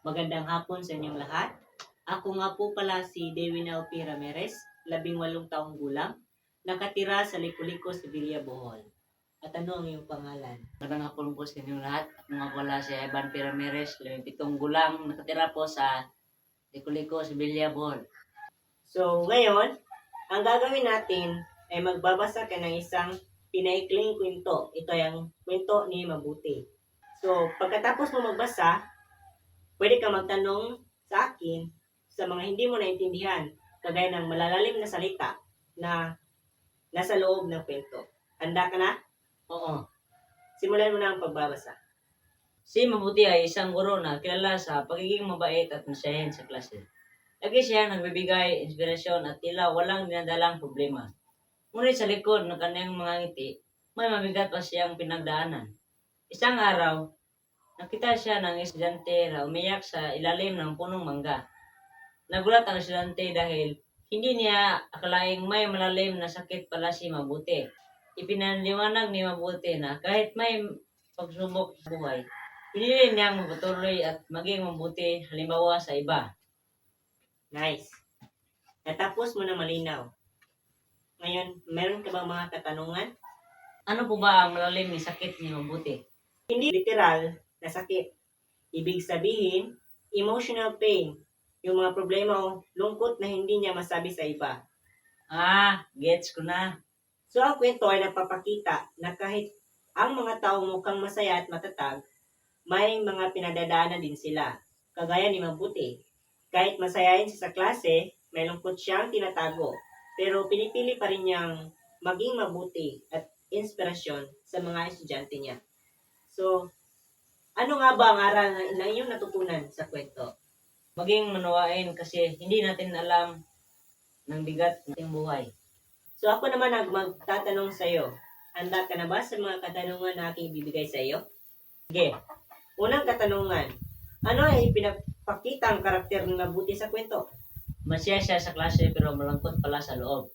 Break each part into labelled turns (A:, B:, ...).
A: Magandang hapon sa inyong lahat. Ako nga po pala si Dewinel P. Ramirez, 18 taong gulang, nakatira sa Lico-Lico, Sevilla, Bohol. At ano ang iyong pangalan?
B: Magandang hapon po sa inyong lahat. Ako nga pala si Evan P. Ramirez, 17 gulang, nakatira po sa Lico-Lico, Sevilla, Bohol.
A: So, ngayon, ang gagawin natin ay magbabasa ka ng isang pinaikling kwento. Ito yung kwento ni Mabuti. So, pagkatapos mo magbasa, pwede ka magtanong sa akin sa mga hindi mo naintindihan, kagaya ng malalalim na salita na nasa loob ng kwento. Handa ka na?
B: Oo.
A: Simulan mo na ang pagbabasa.
B: Si Mabuti ay isang guro na kilala sa pagiging mabait at masayahin sa klase. Lagi siya nagbibigay inspirasyon at tila walang dinadalang problema. Ngunit sa likod ng kanyang mga ngiti, may mabigat pa siyang pinagdaanan. Isang araw, nakita siya ng estudyante na umiyak sa ilalim ng punong mangga. Nagulat ang estudyante dahil hindi niya akalaing may malalim na sakit pala si Mabuti. Ipinaliwanag ni Mabuti na kahit may pagsubok sa buhay, pinili niyang magpatuloy at maging mabuti halimbawa sa iba.
A: Nice. Natapos mo na malinaw. Ngayon, meron ka bang mga katanungan?
B: Ano po ba ang malalim ni sakit ni Mabuti?
A: Hindi literal na sakit. Ibig sabihin, emotional pain. Yung mga problema o lungkot na hindi niya masabi sa iba.
B: Gets ko na.
A: So, ang kwento ay nagpapakita na kahit ang mga taong mukhang masaya at matatag, may mga pinadadaanan din sila. Kagaya ni Mabuti. Kahit masayahin siya sa klase, may lungkot siyang tinatago. Pero pinipili pa rin niyang maging mabuti at inspirasyon sa mga estudyante niya. So, ano nga ba ang aral na iyong natutunan sa kwento?
B: Maging manuwain kasi hindi natin alam ng bigat ng ating buhay.
A: So, ako naman ang magtatanong sa iyo. Handa ka na ba sa mga katanungan na aking ibibigay sa iyo? Sige. Unang katanungan. Ano ay pinapakita ang karakter ng Mabuti sa kwento?
B: Masaya siya sa klase pero malungkot pala sa loob.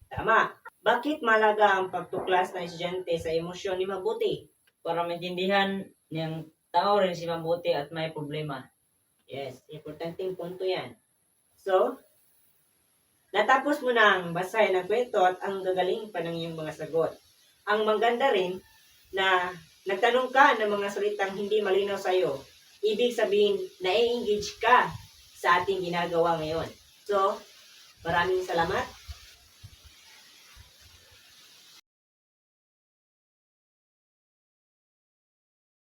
A: Tama. Bakit malaga ang pagtuklas ng estudyante sa emosyon ni Mabuti?
B: Para maintindihan niyang tao rin si Mabuti at may problema.
A: Yes, importanteng punto yan. So, natapos mo na ang basahin ng kwento at ang gagaling pa ng iyong mga sagot. Ang maganda rin na nagtanong ka ng mga salitang hindi malinaw sa iyo. Ibig sabihin, na-engage ka sa ating ginagawa ngayon. So, maraming salamat.